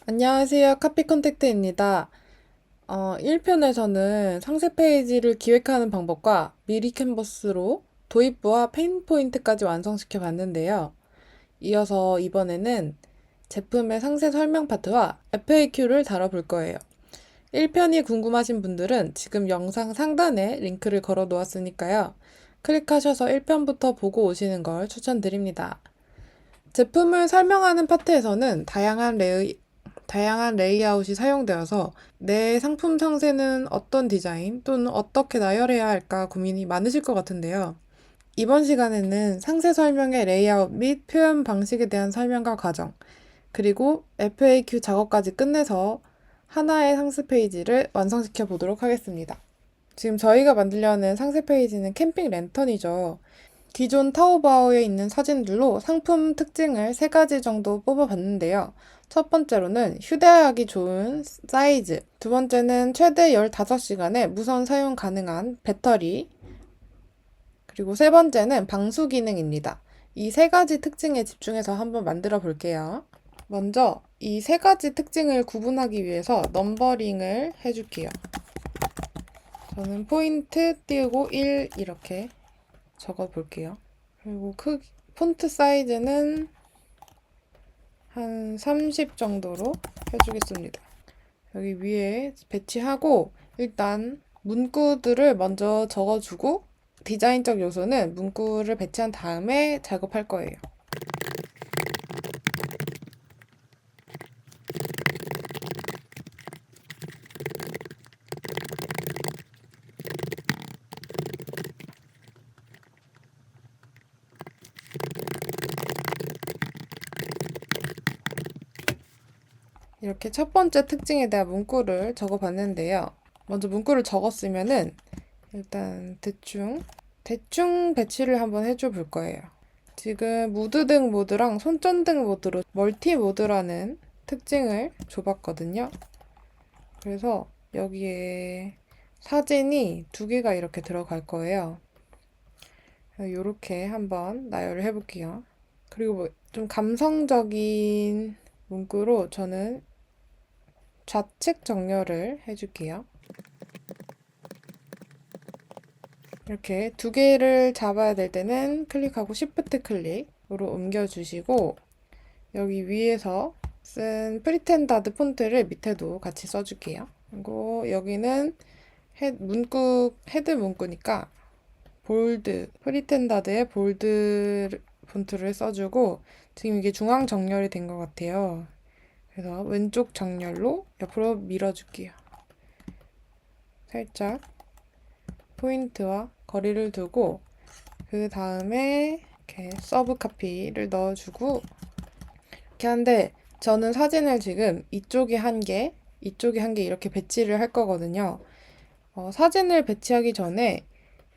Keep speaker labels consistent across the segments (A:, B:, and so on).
A: 안녕하세요. 카피 컨택트입니다. 1편에서는 상세 페이지를 기획하는 방법과 미리 캔버스로 도입부와 페인 포인트까지 완성시켜 봤는데요. 이어서 이번에는 제품의 상세 설명 파트와 FAQ를 다뤄볼 거예요. 1편이 궁금하신 분들은 지금 영상 상단에 링크를 걸어 놓았으니까요. 클릭하셔서 1편부터 보고 오시는 걸 추천드립니다. 제품을 설명하는 파트에서는 다양한 레이아웃이 사용되어서 내 상품 상세는 어떤 디자인 또는 어떻게 나열해야 할까 고민이 많으실 것 같은데요. 이번 시간에는 상세 설명의 레이아웃 및 표현 방식에 대한 설명과 과정, 그리고 FAQ 작업까지 끝내서 하나의 상세 페이지를 완성시켜 보도록 하겠습니다. 지금 저희가 만들려는 상세 페이지는 캠핑 랜턴이죠. 기존 타오바오에 있는 사진들로 상품 특징을 3가지 정도 뽑아봤는데요. 첫 번째로는 휴대하기 좋은 사이즈, 두 번째는 최대 15시간의 무선 사용 가능한 배터리, 그리고 세 번째는 방수 기능입니다. 이 3가지 특징에 집중해서 한번 만들어 볼게요. 먼저 이 3가지 특징을 구분하기 위해서 넘버링을 해줄게요. 저는 포인트 띄우고 1 이렇게 적어 볼게요. 그리고 폰트 사이즈는 한 30 정도로 해주겠습니다. 여기 위에 배치하고 일단 문구들을 먼저 적어주고 디자인적 요소는 문구를 배치한 다음에 작업할 거예요. 이렇게 첫 번째 특징에 대한 문구를 적어봤는데요. 먼저 문구를 적었으면은 일단 대충 배치를 한번 해줘 볼 거예요. 지금 무드등 모드랑 손전등 모드로 멀티 모드라는 특징을 줘봤거든요. 그래서 여기에 사진이 2개가 이렇게 들어갈 거예요. 이렇게 한번 나열을 해볼게요. 그리고 좀 감성적인 문구로 저는 좌측 정렬을 해줄게요. 이렇게 2개를 잡아야 될 때는 클릭하고 Shift 클릭으로 옮겨주시고 여기 위에서 쓴 프리텐다드 폰트를 밑에도 같이 써줄게요. 그리고 여기는 헤드 문구니까 프리텐다드의 볼드 폰트를 써주고 지금 이게 중앙 정렬이 된 것 같아요. 그래서 왼쪽 정렬로 옆으로 밀어줄게요. 살짝 포인트와 거리를 두고 그 다음에 이렇게 서브 카피를 넣어주고 이렇게 한데 저는 사진을 지금 이쪽에 한 개, 이쪽에 한 개 이렇게 배치를 할 거거든요. 사진을 배치하기 전에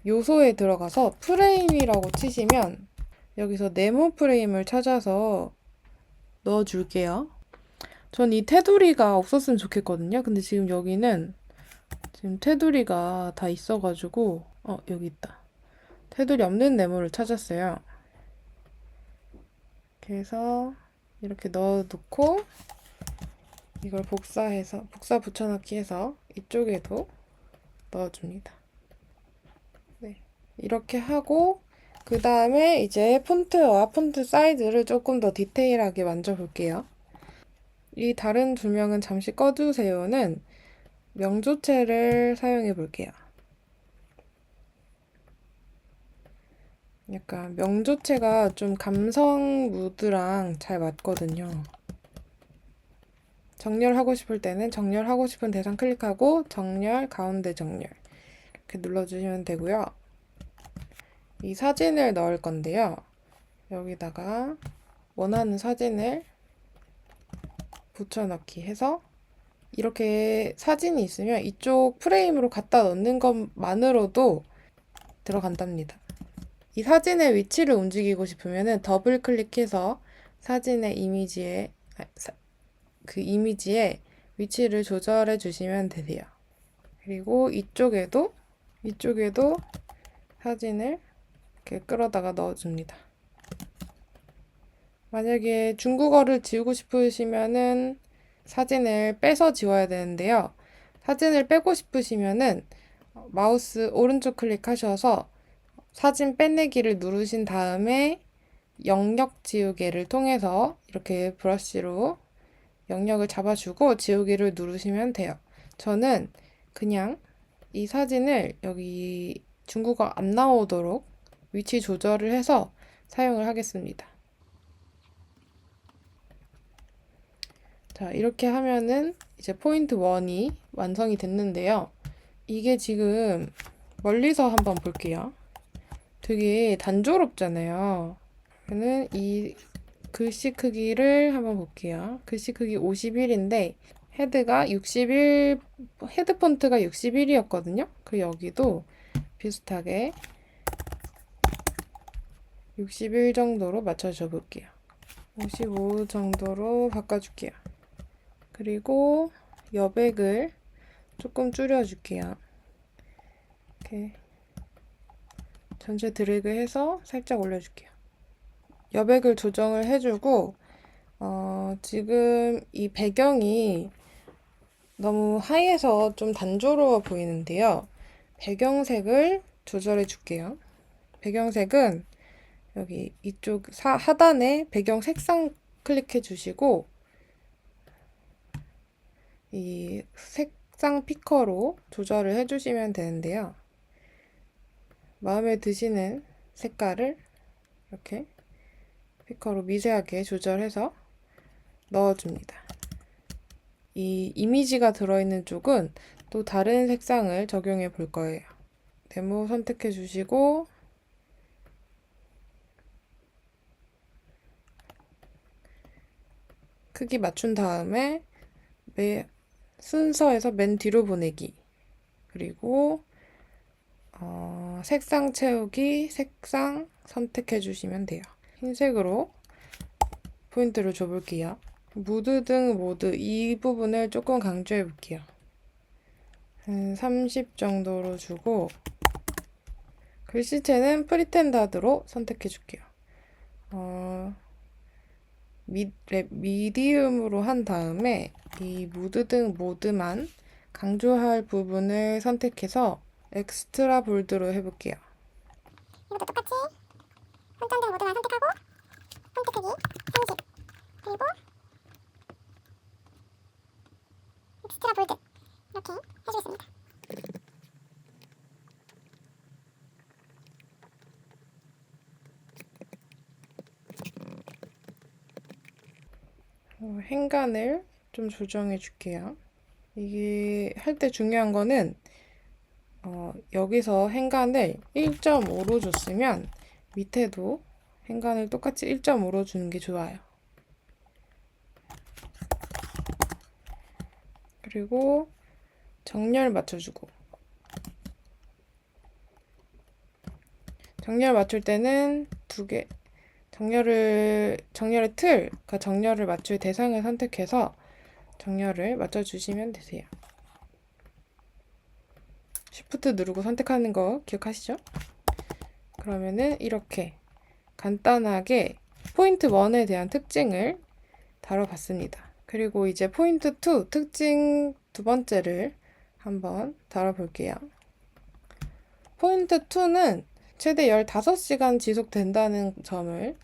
A: 요소에 들어가서 프레임이라고 치시면 여기서 네모 프레임을 찾아서 넣어줄게요. 전 이 테두리가 없었으면 좋겠거든요. 근데 지금 여기는 지금 테두리가 다 있어가지고 여기 있다. 테두리 없는 네모를 찾았어요. 그래서 이렇게 넣어놓고 이걸 복사 붙여넣기 해서 이쪽에도 넣어줍니다. 네. 이렇게 하고 그 다음에 이제 폰트와 폰트 사이즈를 조금 더 디테일하게 만져볼게요. 이 다른 2명은 잠시 꺼두세요는 명조체를 사용해 볼게요. 약간 명조체가 좀 감성 무드랑 잘 맞거든요. 정렬하고 싶을 때는 정렬하고 싶은 대상 클릭하고 정렬, 가운데 정렬 이렇게 눌러주시면 되고요. 이 사진을 넣을 건데요. 여기다가 원하는 사진을 붙여넣기 해서 이렇게 사진이 있으면 이쪽 프레임으로 갖다 넣는 것만으로도 들어간답니다. 이 사진의 위치를 움직이고 싶으면 더블 클릭해서 사진의 그 이미지의 위치를 조절해 주시면 되세요. 그리고 이쪽에도 사진을 이렇게 끌어다가 넣어줍니다. 만약에 중국어를 지우고 싶으시면은 사진을 빼서 지워야 되는데요. 사진을 빼고 싶으시면은 마우스 오른쪽 클릭하셔서 사진 빼내기를 누르신 다음에 영역 지우개를 통해서 이렇게 브러쉬로 영역을 잡아주고 지우개를 누르시면 돼요. 저는 그냥 이 사진을 여기 중국어 안 나오도록 위치 조절을 해서 사용을 하겠습니다. 자, 이렇게 하면은 이제 포인트 1이 완성이 됐는데요. 이게 지금 멀리서 한번 볼게요. 되게 단조롭잖아요. 저는 이 글씨 크기를 한번 볼게요. 글씨 크기 51인데 헤드가 61, 헤드 폰트가 61이었거든요. 그 여기도 비슷하게 61 정도로 맞춰줘 볼게요. 55 정도로 바꿔줄게요. 그리고 여백을 조금 줄여줄게요. 이렇게 전체 드래그해서 살짝 올려줄게요. 여백을 조정을 해주고 지금 이 배경이 너무 하얘서 좀 단조로워 보이는데요. 배경색을 조절해 줄게요. 배경색은 여기 이쪽 하단에 배경 색상 클릭해 주시고 이 색상 피커로 조절을 해주시면 되는데요. 마음에 드시는 색깔을 이렇게 피커로 미세하게 조절해서 넣어줍니다. 이 이미지가 들어있는 쪽은 또 다른 색상을 적용해 볼 거예요. 네모 선택해 주시고 크기 맞춘 다음에 순서에서 맨 뒤로 보내기 그리고 색상 채우기 색상 선택해 주시면 돼요. 흰색으로 포인트를 줘볼게요. 무드 등 모드 이 부분을 조금 강조해 볼게요. 한 30 정도로 주고 글씨체는 프리텐다드로 선택해 줄게요. 미디움으로 한 다음에 이 무드 등 모드만 강조할 부분을 선택해서 엑스트라 볼드로 해볼게요.
B: 이것도 똑같이 손전등 모드만 선택하고 폰트 크기 30 그리고 엑스트라 볼드 이렇게 해주겠습니다.
A: 행간을 좀 조정해 줄게요. 이게 할 때 중요한 거는 여기서 행간을 1.5로 줬으면 밑에도 행간을 똑같이 1.5로 주는 게 좋아요. 그리고 정렬 맞춰주고 정렬 맞출 때는 정렬의 틀, 그러니까 정렬을 맞출 대상을 선택해서 정렬을 맞춰주시면 되세요. Shift 누르고 선택하는 거 기억하시죠? 그러면은 이렇게 간단하게 포인트 1에 대한 특징을 다뤄봤습니다. 그리고 이제 포인트 2, 특징 두 번째를 한번 다뤄볼게요. 포인트 2는 최대 15시간 지속된다는 점을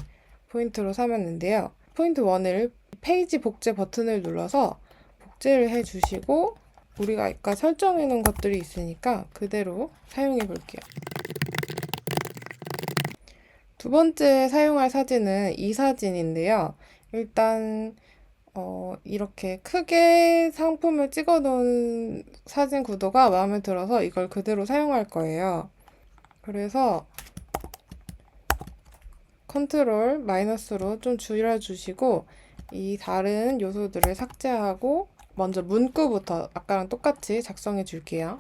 A: 포인트로 삼았는데요. 포인트 1을 페이지 복제 버튼을 눌러서 복제를 해주시고 우리가 아까 설정해 놓은 것들이 있으니까 그대로 사용해 볼게요. 두 번째 사용할 사진은 이 사진인데요. 일단 이렇게 크게 상품을 찍어 놓은 사진 구도가 마음에 들어서 이걸 그대로 사용할 거예요. 그래서 컨트롤 마이너스로 좀 줄여주시고 이 다른 요소들을 삭제하고 먼저 문구부터 아까랑 똑같이 작성해 줄게요.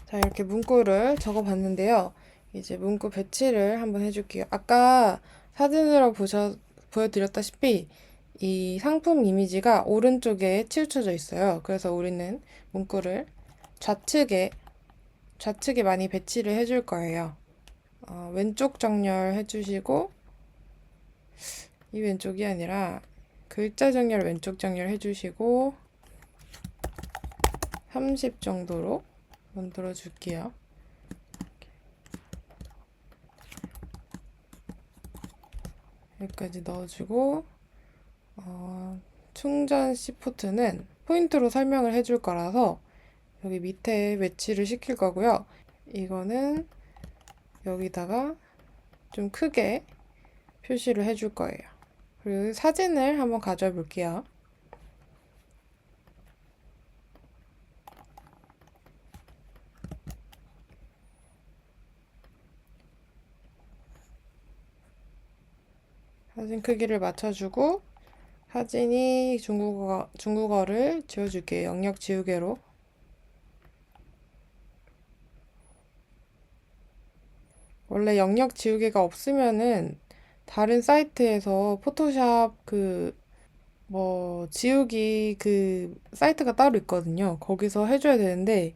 A: 자, 이렇게 문구를 적어 봤는데요. 이제 문구 배치를 한번 해줄게요. 아까 사진으로 보여드렸다시피 이 상품 이미지가 오른쪽에 치우쳐져 있어요. 그래서 우리는 문구를 좌측에 많이 배치를 해줄 거예요. 왼쪽 정렬 해주시고, 이 왼쪽이 아니라 글자 정렬 왼쪽 정렬 해주시고 30 정도로 만들어 줄게요. 여기까지 넣어주고, 충전 C 포트는 포인트로 설명을 해줄 거라서 여기 밑에 배치를 시킬 거고요. 이거는 여기다가 좀 크게 표시를 해줄 거예요. 그리고 사진을 한번 가져와 볼게요. 사진 크기를 맞춰주고 사진이 중국어를 지워줄게요. 영역 지우개로. 원래 영역 지우개가 없으면은 다른 사이트에서 포토샵 지우기 사이트가 따로 있거든요. 거기서 해줘야 되는데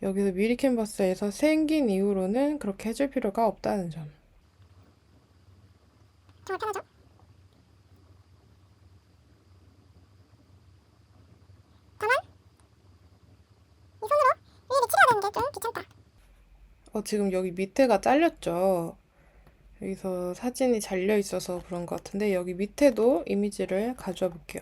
A: 여기서 미리 캔버스에서 생긴 이후로는 그렇게 해줄 필요가 없다는 점.
B: 정말 편하죠? 다만 이 손으로 일일이 칠해야 되는 게 좀 귀찮다.
A: 지금 여기 밑에가 잘렸죠? 여기서 사진이 잘려 있어서 그런 것 같은데 여기 밑에도 이미지를 가져와 볼게요.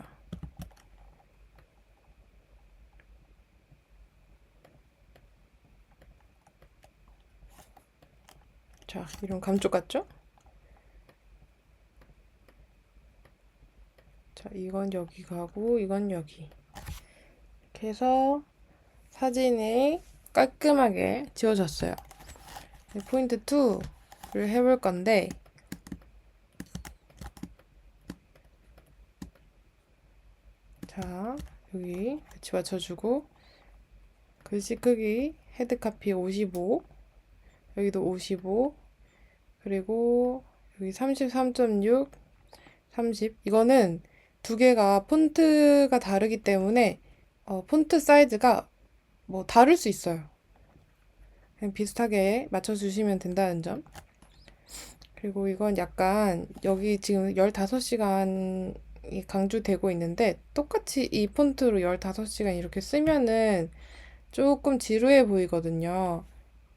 A: 자, 이런 감쪽 같죠? 자, 이건 여기 가고 이건 여기. 이렇게 해서 사진이 깔끔하게 지워졌어요. 포인트 2를 해볼 건데 자, 여기 배치 맞춰주고 글씨 크기 헤드 카피 55 여기도 55 그리고 여기 33.6 30 이거는 두 개가 폰트가 다르기 때문에 폰트 사이즈가 뭐 다를 수 있어요. 그냥 비슷하게 맞춰주시면 된다는 점. 그리고 이건 약간 여기 지금 15시간이 강조되고 있는데 똑같이 이 폰트로 15시간 이렇게 쓰면은 조금 지루해 보이거든요.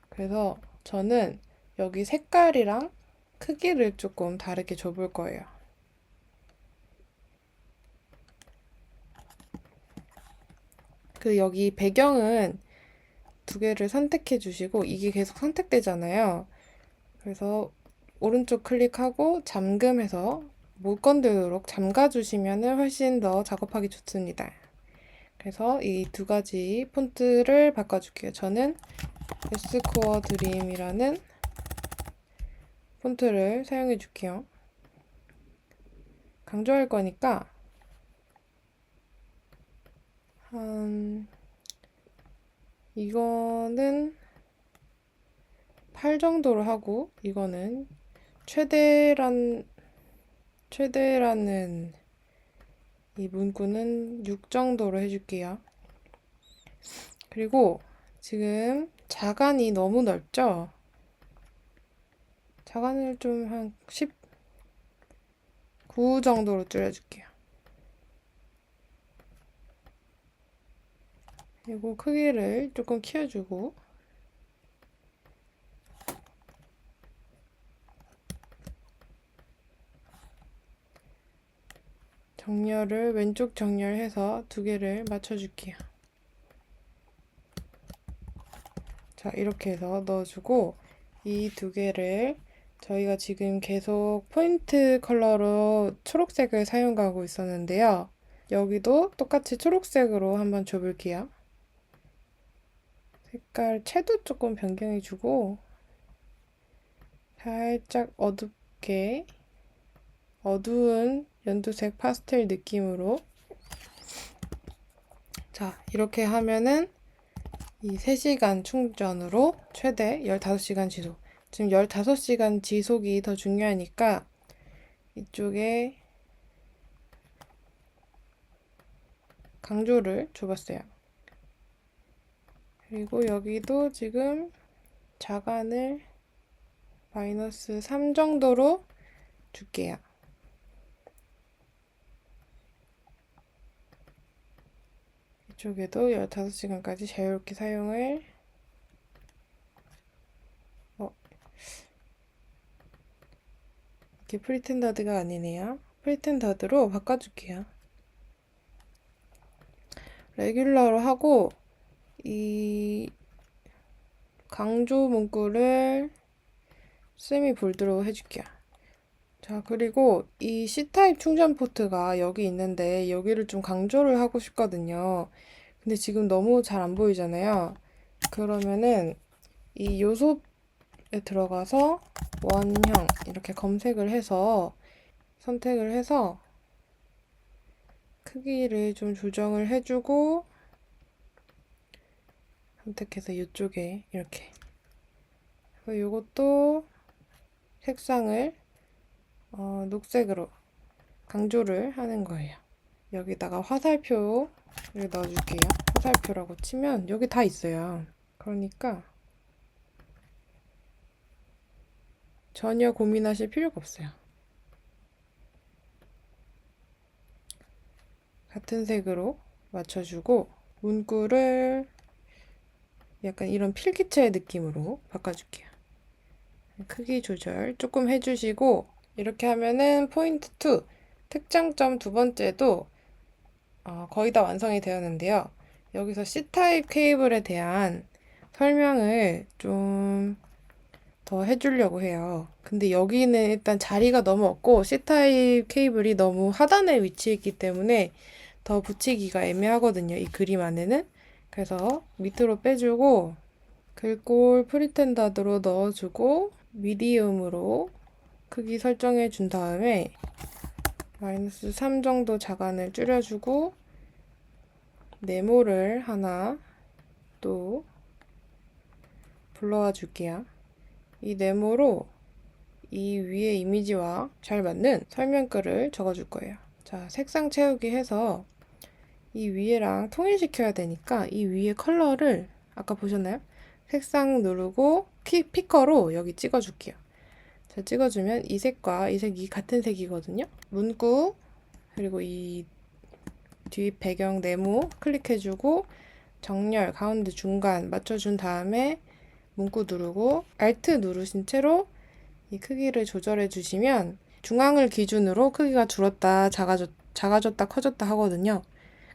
A: 그래서 저는 여기 색깔이랑 크기를 조금 다르게 줘볼 거예요. 여기 배경은 두 개를 선택해 주시고 이게 계속 선택되잖아요. 그래서 오른쪽 클릭하고 잠금해서 못 건들도록 잠가 주시면 훨씬 더 작업하기 좋습니다. 그래서 이 두 가지 폰트를 바꿔줄게요. 저는 에스코어 드림이라는 폰트를 사용해 줄게요. 강조할 거니까 이거는 8 정도로 하고 이거는 최대라는 이 문구는 6 정도로 해줄게요. 그리고 지금 자간이 너무 넓죠? 자간을 좀 한 19 정도로 줄여줄게요. 그리고 크기를 조금 키워주고 정렬을 왼쪽 정렬해서 두 개를 맞춰줄게요. 자, 이렇게 해서 넣어주고 이 두 개를 저희가 지금 계속 포인트 컬러로 초록색을 사용하고 있었는데요. 여기도 똑같이 초록색으로 한번 줘볼게요. 색깔 채도 조금 변경해주고 살짝 어둡게 어두운 연두색 파스텔 느낌으로 자, 이렇게 하면은 이 3시간 충전으로 최대 15시간 지속. 지금 15시간 지속이 더 중요하니까 이쪽에 강조를 줘봤어요. 그리고 여기도 지금 자간을 마이너스 3 정도로 줄게요. 이쪽에도 15시간까지 자유롭게 사용을 이렇게 프리텐더드가 아니네요. 프리텐더드로 바꿔줄게요. 레귤러로 하고 이 강조 문구를 세미 볼드로 해줄게요. 자, 그리고 이 C타입 충전 포트가 여기 있는데 여기를 좀 강조를 하고 싶거든요. 근데 지금 너무 잘 안 보이잖아요. 그러면은 이 요소에 들어가서 원형 이렇게 검색을 해서 선택을 해서 크기를 좀 조정을 해주고 선택해서 이쪽에 이렇게 그래서 이것도 색상을 녹색으로 강조를 하는 거예요. 여기다가 화살표를 넣어줄게요. 화살표라고 치면 여기 다 있어요. 그러니까 전혀 고민하실 필요가 없어요. 같은 색으로 맞춰주고 문구를 약간 이런 필기체 느낌으로 바꿔줄게요. 크기 조절 조금 해주시고 이렇게 하면은 포인트 2 특장점 두 번째도 거의 다 완성이 되었는데요. 여기서 C타입 케이블에 대한 설명을 좀 더 해주려고 해요. 근데 여기는 일단 자리가 너무 없고 C타입 케이블이 너무 하단에 위치해 있기 때문에 더 붙이기가 애매하거든요. 이 그림 안에는. 그래서 밑으로 빼주고 글꼴 프리텐더드로 넣어주고 미디움으로 크기 설정해 준 다음에 마이너스 3 정도 자간을 줄여주고 네모를 하나 또 불러와 줄게요. 이 네모로 이 위에 이미지와 잘 맞는 설명글을 적어줄 거예요. 자, 색상 채우기 해서 이 위에랑 통일시켜야 되니까 이 위에 컬러를 아까 보셨나요? 색상 누르고 피커로 여기 찍어줄게요. 자, 찍어주면 이 색과 이 색이 같은 색이거든요. 문구 그리고 이 뒤 배경 네모 클릭해주고 정렬 가운데 중간 맞춰준 다음에 문구 누르고 Alt 누르신 채로 이 크기를 조절해 주시면 중앙을 기준으로 크기가 줄었다 작아졌다 커졌다 하거든요.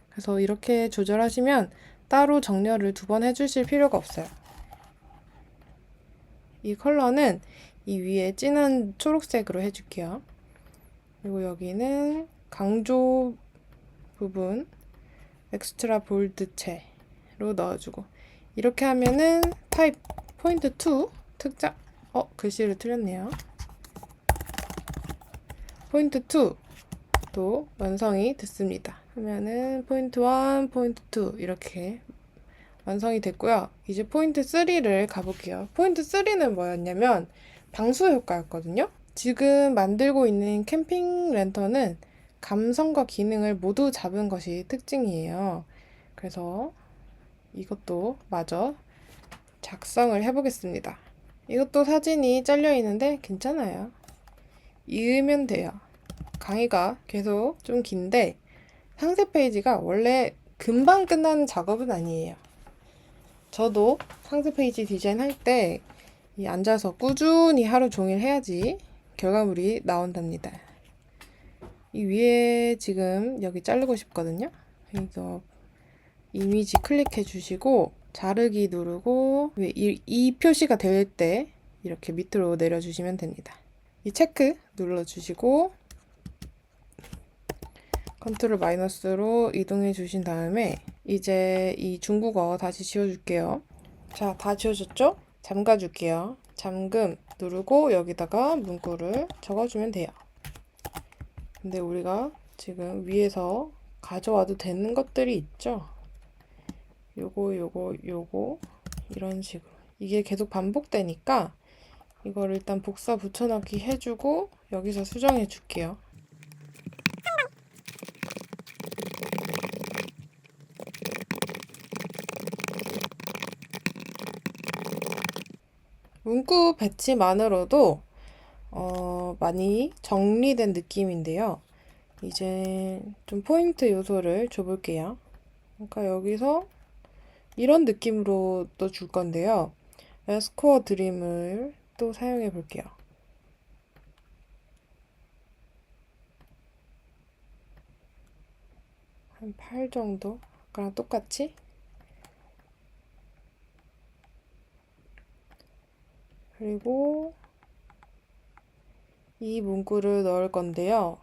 A: 그래서 이렇게 조절하시면 따로 정렬을 2번 해주실 필요가 없어요. 이 컬러는 이 위에 진한 초록색으로 해줄게요. 그리고 여기는 강조 부분 엑스트라 볼드체로 넣어주고 이렇게 하면은 타입 포인트 2 특장 글씨를 틀렸네요. 포인트 2도 완성이 됐습니다. 하면은 포인트 1, 포인트 2 이렇게 완성이 됐고요. 이제 포인트 3를 가볼게요. 포인트 3는 뭐였냐면 방수 효과였거든요. 지금 만들고 있는 캠핑 랜턴은 감성과 기능을 모두 잡은 것이 특징이에요. 그래서 이것도 마저 작성을 해보겠습니다. 이것도 사진이 잘려 있는데 괜찮아요. 이으면 돼요. 강의가 계속 좀 긴데 상세 페이지가 원래 금방 끝나는 작업은 아니에요. 저도 상세 페이지 디자인할 때 앉아서 꾸준히 하루 종일 해야지 결과물이 나온답니다. 이 위에 지금 여기 자르고 싶거든요. 그래서 이미지 클릭해 주시고 자르기 누르고 이 표시가 될 때 이렇게 밑으로 내려주시면 됩니다. 이 체크 눌러주시고 컨트롤 마이너스로 이동해 주신 다음에 이제 이 중국어 다시 지워줄게요. 자, 다 지워졌죠? 잠가 줄게요. 잠금 누르고 여기다가 문구를 적어주면 돼요. 근데 우리가 지금 위에서 가져와도 되는 것들이 있죠? 요거 이런 식으로 이게 계속 반복되니까 이걸 일단 복사 붙여넣기 해주고 여기서 수정해 줄게요. 문구 배치만으로도 많이 정리된 느낌인데요. 이제 좀 포인트 요소를 줘볼게요. 그러니까 여기서 이런 느낌으로 또 줄 건데요. 에스코어 드림을 또 사용해 볼게요. 한 8 정도? 아까랑 똑같이? 그리고 이 문구를 넣을 건데요.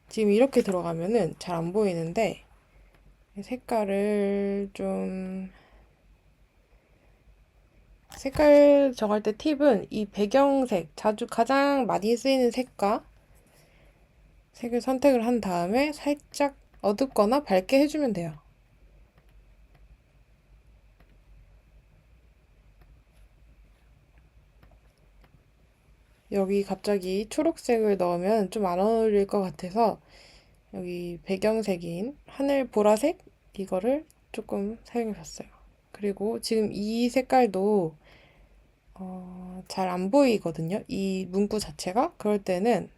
A: 지금 이렇게 들어가면은 잘 안 보이는데 색깔을 좀 색깔 정할 때 팁은 이 배경색, 자주 가장 많이 쓰이는 색과 색을 선택을 한 다음에 살짝 어둡거나 밝게 해주면 돼요. 여기 갑자기 초록색을 넣으면 좀 안 어울릴 것 같아서 여기 배경색인 하늘 보라색 이거를 조금 사용해 봤어요. 그리고 지금 이 색깔도 잘 안 보이거든요. 이 문구 자체가. 그럴 때는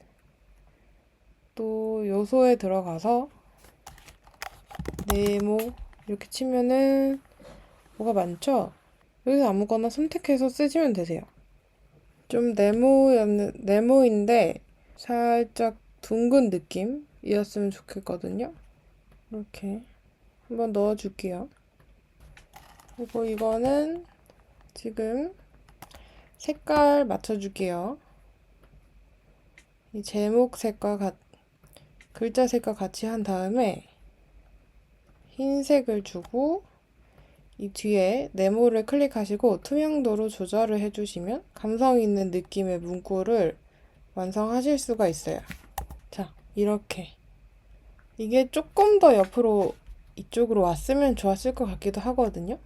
A: 또 요소에 들어가서 네모 이렇게 치면은 뭐가 많죠? 여기서 아무거나 선택해서 쓰시면 되세요. 좀 네모인데 살짝 둥근 느낌이었으면 좋겠거든요. 이렇게 한번 넣어줄게요. 그리고 이거는 지금 색깔 맞춰줄게요. 이 제목 색과 글자 색과 같이 한 다음에 흰색을 주고 이 뒤에 네모를 클릭하시고 투명도로 조절을 해주시면 감성 있는 느낌의 문구를 완성하실 수가 있어요. 자, 이렇게. 이게 조금 더 옆으로 이쪽으로 왔으면 좋았을 것 같기도 하거든요.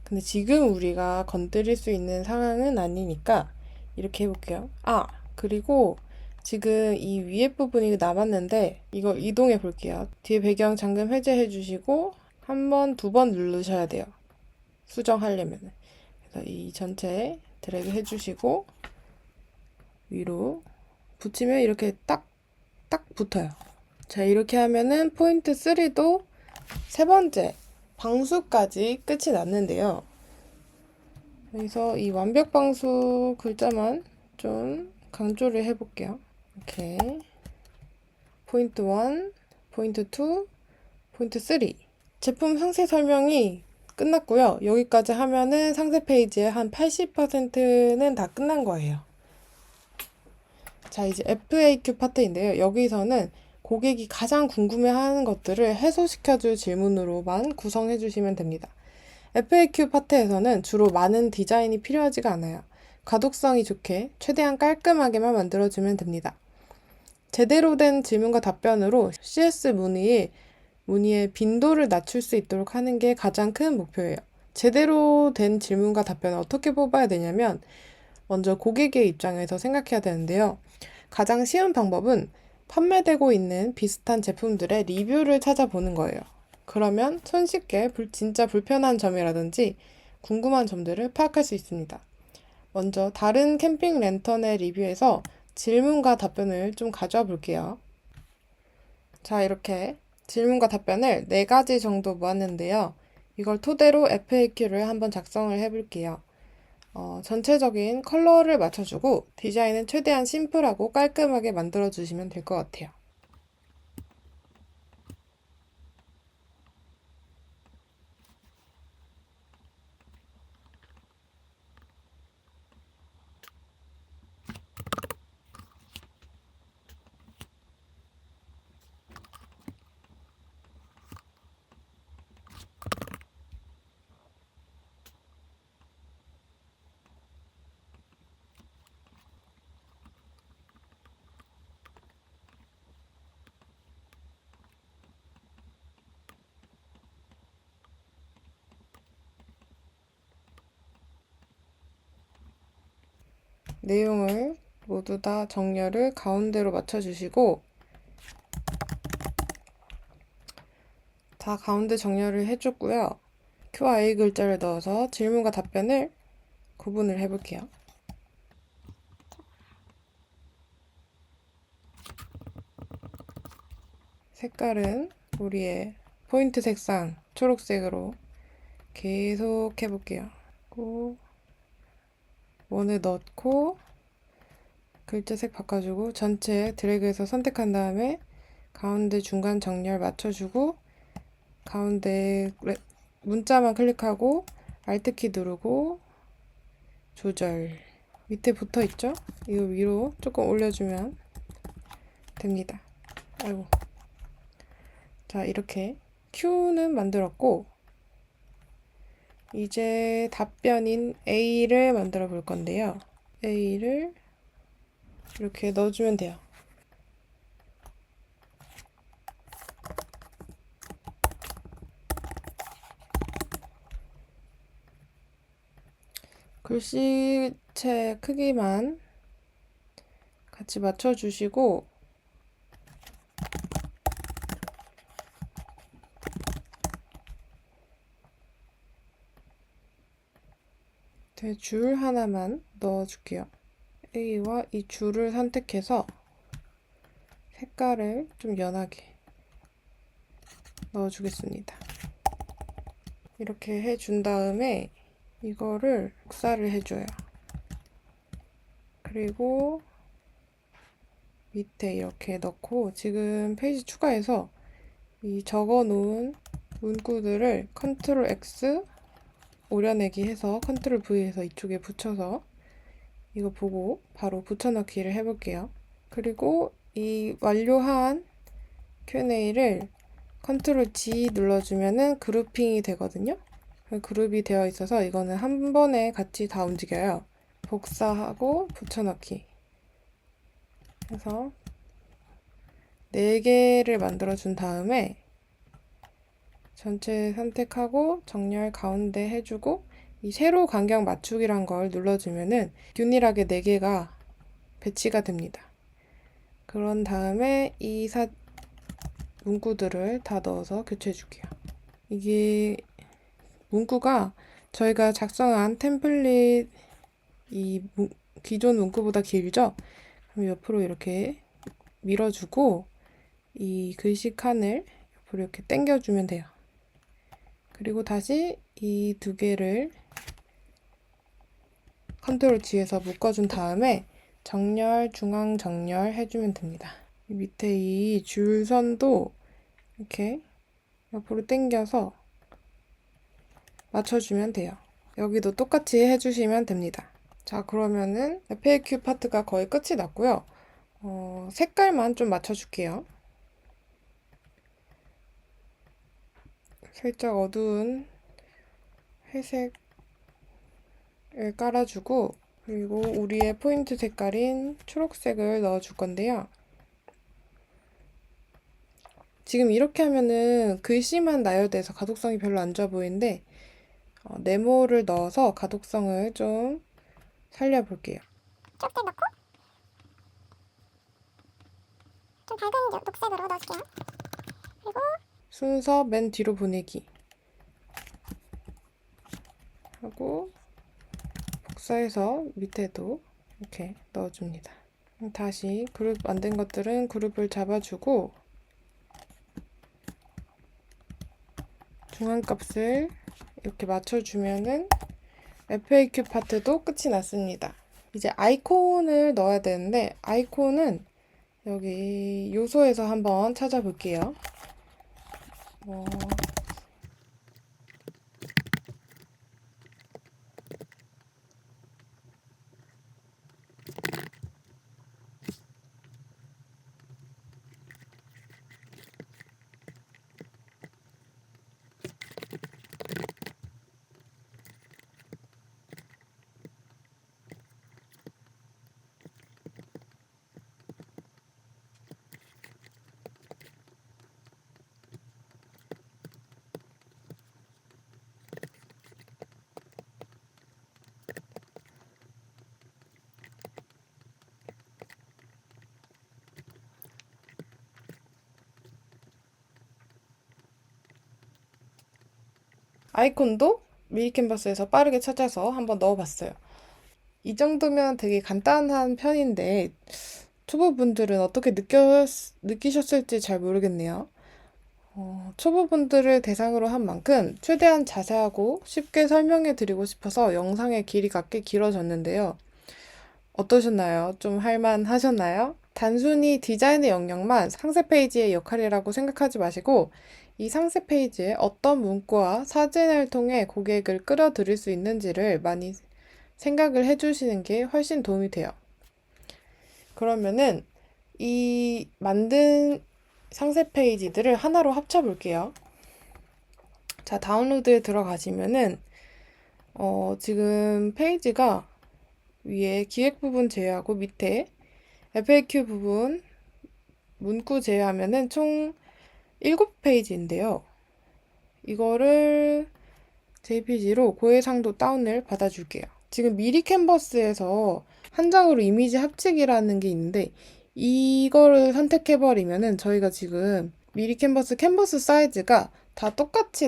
A: 근데 지금 우리가 건드릴 수 있는 상황은 아니니까 이렇게 해볼게요. 아, 그리고 지금 이 위에 부분이 남았는데 이거 이동해 볼게요. 뒤에 배경 잠금 해제해 주시고 한 번, 두 번 누르셔야 돼요. 수정하려면. 그래서 이 전체 드래그 해주시고 위로 붙이면 이렇게 딱 붙어요. 자, 이렇게 하면은 포인트 3도 세 번째 방수까지 끝이 났는데요. 여기서 이 완벽 방수 글자만 좀 강조를 해볼게요. 이렇게 포인트 1, 포인트 2, 포인트 3 제품 상세 설명이 끝났고요. 여기까지 하면은 상세 페이지의 한 80%는 다 끝난 거예요. 자, 이제 FAQ 파트인데요. 여기서는 고객이 가장 궁금해하는 것들을 해소시켜줄 질문으로만 구성해 주시면 됩니다. FAQ 파트에서는 주로 많은 디자인이 필요하지가 않아요. 가독성이 좋게 최대한 깔끔하게만 만들어주면 됩니다. 제대로 된 질문과 답변으로 CS 문의의 빈도를 낮출 수 있도록 하는 게 가장 큰 목표예요. 제대로 된 질문과 답변을 어떻게 뽑아야 되냐면 먼저 고객의 입장에서 생각해야 되는데요. 가장 쉬운 방법은 판매되고 있는 비슷한 제품들의 리뷰를 찾아보는 거예요. 그러면 손쉽게 진짜 불편한 점이라든지 궁금한 점들을 파악할 수 있습니다. 먼저 다른 캠핑 랜턴의 리뷰에서 질문과 답변을 좀 가져와 볼게요. 자, 이렇게 질문과 답변을 4가지 정도 모았는데요. 이걸 토대로 FAQ를 한번 작성을 해볼게요. 전체적인 컬러를 맞춰주고 디자인은 최대한 심플하고 깔끔하게 만들어주시면 될 것 같아요. 내용을 모두 다 정렬을 가운데로 맞춰주시고 다 가운데 정렬을 해줬고요. QA 글자를 넣어서 질문과 답변을 구분을 해볼게요. 색깔은 우리의 포인트 색상 초록색으로 계속 해볼게요. 원을 넣고 글자 색 바꿔주고 전체 드래그해서 선택한 다음에 가운데 중간 정렬 맞춰주고 가운데 문자만 클릭하고 Alt키 누르고 조절. 밑에 붙어 있죠? 이거 위로 조금 올려주면 됩니다. 아이고. 자, 이렇게 Q는 만들었고 이제 답변인 A를 만들어 볼 건데요. A를 이렇게 넣어주면 돼요. 글씨체 크기만 같이 맞춰주시고 줄 하나만 넣어줄게요. A와 이 줄을 선택해서 색깔을 좀 연하게 넣어주겠습니다. 이렇게 해준 다음에 이거를 복사를 해줘요. 그리고 밑에 이렇게 넣고 지금 페이지 추가해서 이 적어 놓은 문구들을 컨트롤 X 오려내기 해서 컨트롤 V 해서 이쪽에 붙여서 이거 보고 바로 붙여넣기를 해볼게요. 그리고 이 완료한 Q&A를 컨트롤 G 눌러주면은 그룹핑이 되거든요. 그룹이 되어 있어서 이거는 한 번에 같이 다 움직여요. 복사하고 붙여넣기 해서 4개를 만들어 준 다음에 전체 선택하고 정렬 가운데 해주고 이 세로 간격 맞추기란 걸 눌러주면은 균일하게 4개가 배치가 됩니다. 그런 다음에 이 문구들을 다 넣어서 교체해 줄게요. 이게 문구가 저희가 작성한 템플릿 기존 문구보다 길죠? 그럼 옆으로 이렇게 밀어주고 이 글씨 칸을 옆으로 이렇게 당겨주면 돼요. 그리고 다시 이 2개를 컨트롤 G에서 묶어준 다음에 정렬, 중앙 정렬 해주면 됩니다. 밑에 이 줄선도 이렇게 옆으로 당겨서 맞춰주면 돼요. 여기도 똑같이 해주시면 됩니다. 자, 그러면은 FAQ 파트가 거의 끝이 났고요. 색깔만 좀 맞춰줄게요. 살짝 어두운 회색을 깔아주고 그리고 우리의 포인트 색깔인 초록색을 넣어줄 건데요. 지금 이렇게 하면은 글씨만 나열돼서 가독성이 별로 안 좋아 보이는데 네모를 넣어서 가독성을 좀 살려볼게요.
B: 초록색 넣고 좀 밝은 녹색으로 넣어줄게요. 그리고
A: 순서 맨 뒤로 보내기 하고 복사해서 밑에도 이렇게 넣어줍니다. 다시 그룹 만든 것들은 그룹을 잡아주고 중앙값을 이렇게 맞춰주면은 FAQ 파트도 끝이 났습니다. 이제 아이콘을 넣어야 되는데 아이콘은 여기 요소에서 한번 찾아볼게요. 아이콘도 미리 캔버스에서 빠르게 찾아서 한번 넣어봤어요. 이 정도면 되게 간단한 편인데 초보분들은 어떻게 느끼셨을지 잘 모르겠네요. 초보분들을 대상으로 한 만큼 최대한 자세하고 쉽게 설명해 드리고 싶어서 영상의 길이가 꽤 길어졌는데요. 어떠셨나요? 좀 할만하셨나요? 단순히 디자인의 영역만 상세 페이지의 역할이라고 생각하지 마시고 이 상세 페이지에 어떤 문구와 사진을 통해 고객을 끌어들일 수 있는지를 많이 생각을 해주시는 게 훨씬 도움이 돼요. 그러면은 이 만든 상세 페이지들을 하나로 합쳐볼게요. 자, 다운로드에 들어가시면은 지금 페이지가 위에 기획 부분 제외하고 밑에 FAQ 부분 문구 제외하면은 총 7페이지인데요. 이거를 JPG로 고해상도 다운을 받아줄게요. 지금 미리 캔버스에서 한 장으로 이미지 합치기라는 게 있는데 이거를 선택해버리면은 저희가 지금 미리 캔버스 사이즈가 다 똑같이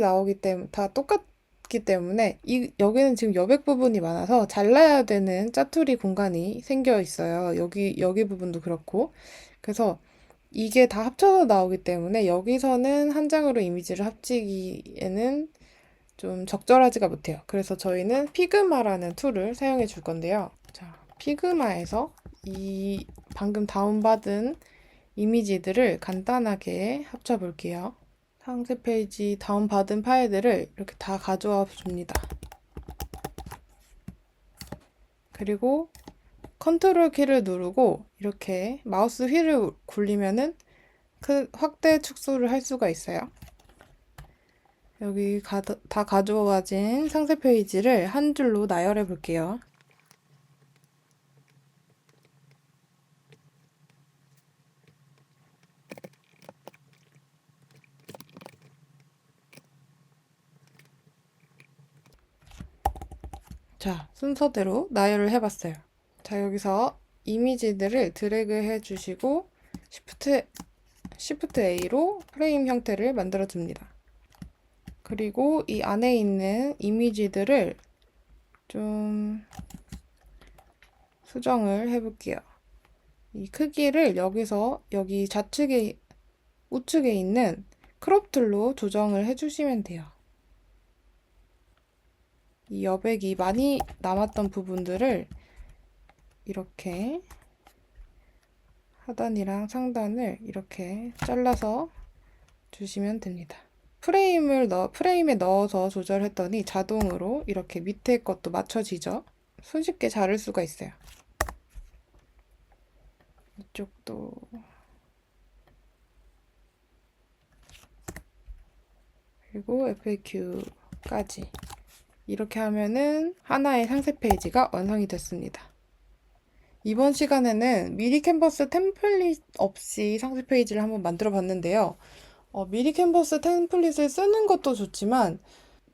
A: 다 똑같기 때문에 여기는 지금 여백 부분이 많아서 잘라야 되는 짜투리 공간이 생겨 있어요. 여기 부분도 그렇고. 그래서 이게 다 합쳐서 나오기 때문에 여기서는 한 장으로 이미지를 합치기에는 좀 적절하지가 못해요. 그래서 저희는 피그마라는 툴을 사용해 줄 건데요. 자, 피그마에서 이 방금 다운받은 이미지들을 간단하게 합쳐 볼게요. 상세 페이지 다운받은 파일들을 이렇게 다 가져와 줍니다. 그리고 컨트롤 키를 누르고 이렇게 마우스 휠을 굴리면은 확대 축소를 할 수가 있어요. 여기 다 가져와진 상세 페이지를 한 줄로 나열해 볼게요. 자, 순서대로 나열을 해봤어요. 자, 여기서 이미지들을 드래그 해주시고 Shift A로 프레임 형태를 만들어 줍니다. 그리고 이 안에 있는 이미지들을 좀 수정을 해볼게요. 이 크기를 여기 우측에 있는 크롭 툴로 조정을 해주시면 돼요. 이 여백이 많이 남았던 부분들을 이렇게 하단이랑 상단을 이렇게 잘라서 주시면 됩니다. 프레임에 넣어서 조절했더니 자동으로 이렇게 밑에 것도 맞춰지죠. 손쉽게 자를 수가 있어요. 이쪽도 그리고 FAQ까지 이렇게 하면은 하나의 상세 페이지가 완성이 됐습니다. 이번 시간에는 미리 캔버스 템플릿 없이 상세 페이지를 한번 만들어 봤는데요. 미리 캔버스 템플릿을 쓰는 것도 좋지만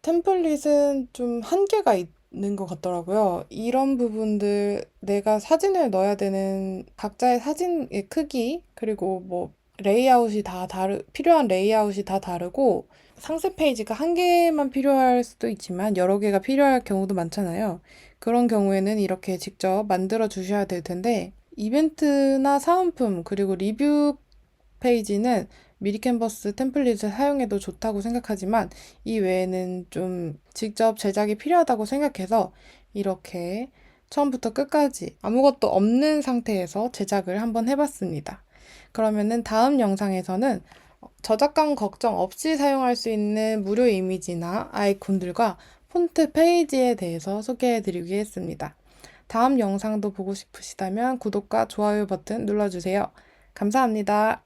A: 템플릿은 좀 한계가 있는 것 같더라고요. 이런 부분들 내가 사진을 넣어야 되는 각자의 사진의 크기 그리고 뭐 필요한 레이아웃이 다 다르고 상세 페이지가 한 개만 필요할 수도 있지만 여러 개가 필요할 경우도 많잖아요. 그런 경우에는 이렇게 직접 만들어 주셔야 될 텐데 이벤트나 사은품 그리고 리뷰 페이지는 미리 캔버스 템플릿을 사용해도 좋다고 생각하지만 이 외에는 좀 직접 제작이 필요하다고 생각해서 이렇게 처음부터 끝까지 아무것도 없는 상태에서 제작을 한번 해봤습니다. 그러면은 다음 영상에서는 저작권 걱정 없이 사용할 수 있는 무료 이미지나 아이콘들과 폰트 페이지에 대해서 소개해 드리겠습니다. 다음 영상도 보고 싶으시다면 구독과 좋아요 버튼 눌러주세요. 감사합니다.